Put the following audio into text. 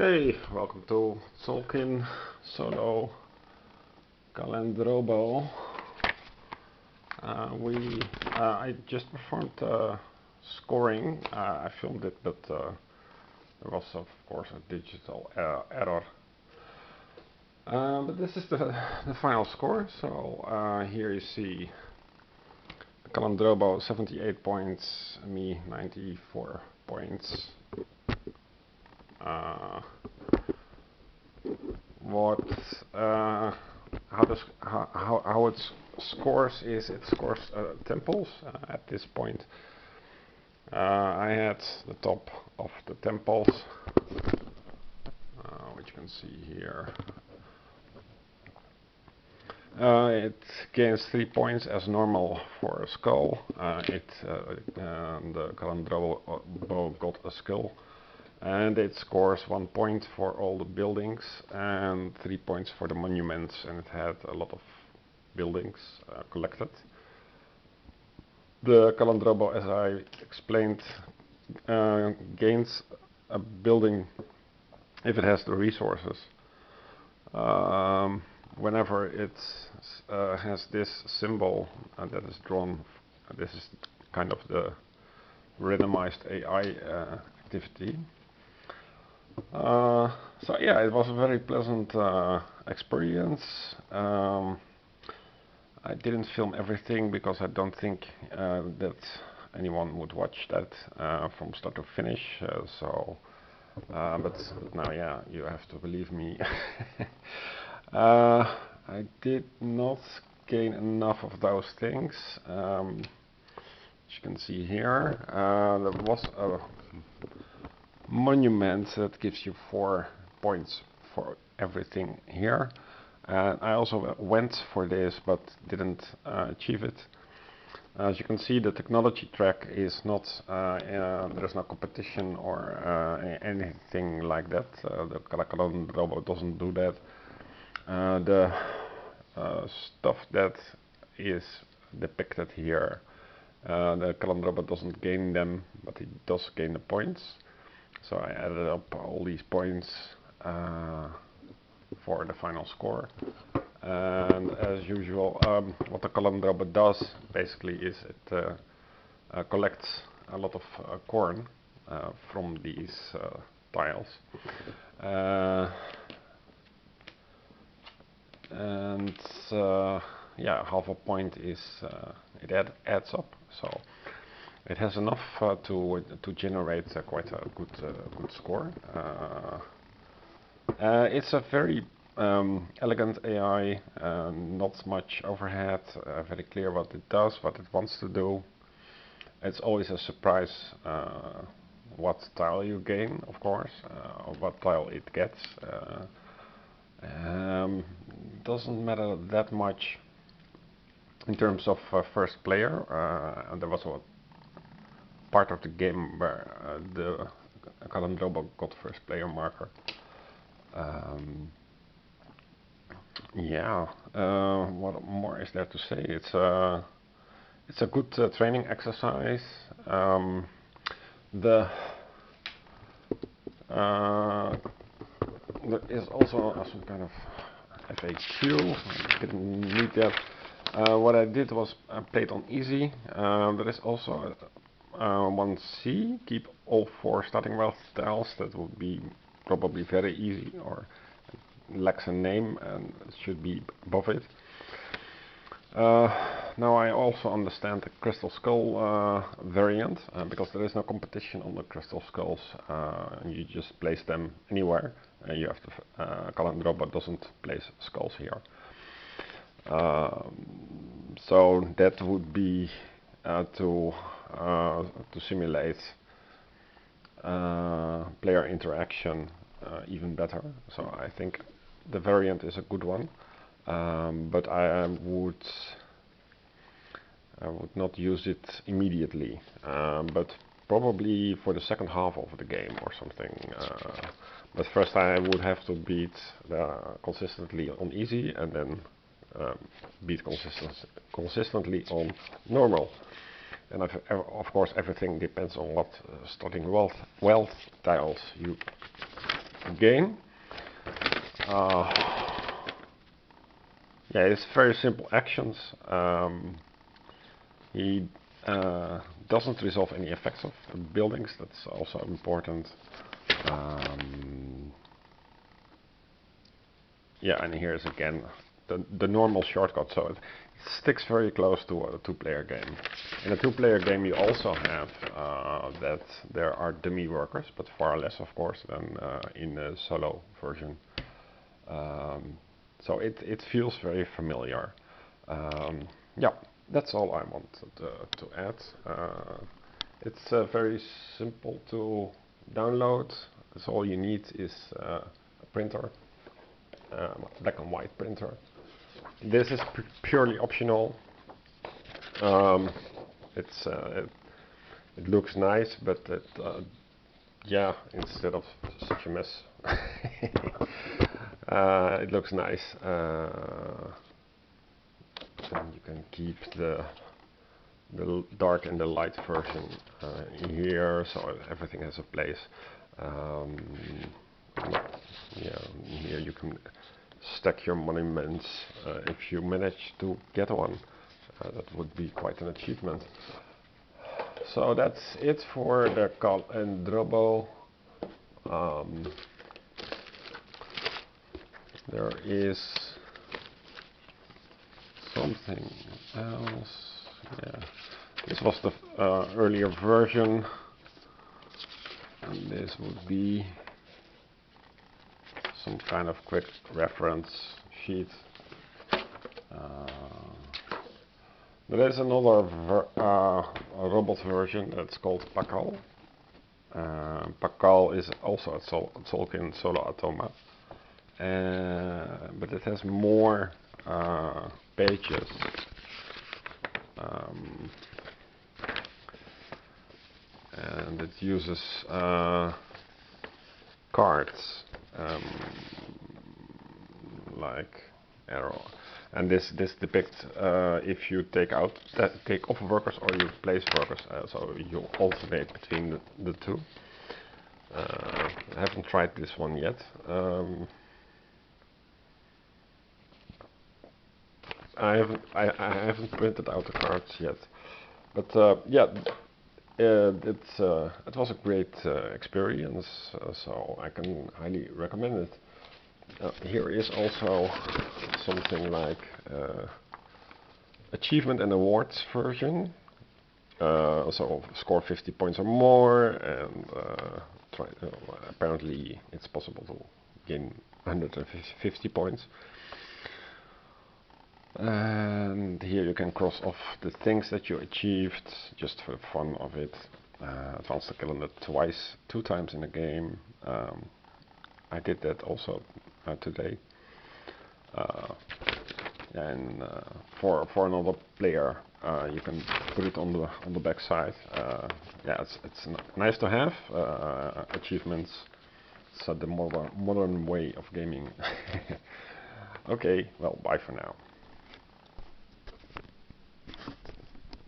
Okay, welcome to Tzolk'in Solo Calendrobo. I just performed scoring. I filmed it, but there was of course a digital error. But this is the final score. So here you see Calendrobo 78 points, me 94 points. How it scores is it scores temples at this point. I had the top of the temples, which you can see here. It gains 3 points as normal for a skull. The Calendrobo got a skull. And it scores 1 point for all the buildings and 3 points for the monuments, and it had a lot of buildings collected. The Calendrobo, as I explained, gains a building if it has the resources. Whenever it has this symbol that is drawn, this is kind of the randomized AI activity. So yeah, it was a very pleasant experience. I didn't film everything because I don't think that anyone would watch that from start to finish. But now, yeah, you have to believe me. I did not gain enough of those things. As you can see here, there was a monument that gives you 4 points for everything here, and I also went for this but didn't achieve it. As you can see, the technology track is not there's no competition or anything like that. The Calendrobo doesn't do that. The stuff that is depicted here, the Calendrobo doesn't gain them, but it does gain the points. So I added up all these points for the final score. And as usual, what the Calendrobo does basically is it collects a lot of corn from these tiles. Yeah, half a point is it adds up. So it has enough to generate quite a good score. It's a very elegant AI, not much overhead, very clear what it does, what it wants to do. It's always a surprise what tile you gain, of course, or what tile it gets. Doesn't matter that much in terms of first player. And there was a part of the game where the Calendrobo got first player marker. Yeah, what more is there to say? It's a good training exercise. There is also some kind of FAQ. I didn't need that. What I did was I played on easy. There is also 1C, keep all 4 starting wealth tiles. That would be probably very easy, or lacks a name and it should be above it. Now I also understand the Crystal Skull variant, because there is no competition on the Crystal Skulls. You just place them anywhere. You have to Calendrobo doesn't place skulls here. So that would be to simulate player interaction even better. So I think the variant is a good one, but I would not use it immediately, but probably for the second half of the game or something. But first I would have to beat consistently on easy, and then beat consistently on normal. And of course everything depends on what starting wealth tiles you game. Yeah, it's very simple actions. He doesn't resolve any effects of buildings, that's also important. Yeah, and here's again the normal shortcut, so it sticks very close to a two-player game. In a two-player game you also have that there are dummy workers, but far less of course than in the solo version. So it feels very familiar. Yeah, that's all I wanted to add. It's very simple to download. That's all you need is a printer, black and white printer. This is purely optional. It looks nice, but yeah, instead of such a mess, it looks nice. Then you can keep the dark and the light version here, so everything has a place. Yeah, here you can stack your monuments if you manage to get one. That would be quite an achievement. So that's it for the Calendrobo. There is something else. Yeah, this was the earlier version, and this would be some kind of quick reference sheet. There is another robot version that's called pakal. Pakal is also a Tzolk'in Solo Automa, but it has more pages. And it uses cards like arrow, and this depicts if you take off workers or you place workers, so you alternate between the two. I haven't tried this one yet. I haven't printed out the cards yet, but yeah, it was a great experience, so I can highly recommend it. Here is also something like achievement and awards version. So score 50 points or more, and apparently it's possible to gain 150 points. And here you can cross off the things that you achieved just for the fun of it. Advance the calendar two times in a game. I did that also today. And for another player, you can put it on the back side. Yeah, it's nice to have achievements. It's the modern way of gaming. Okay, well, bye for now.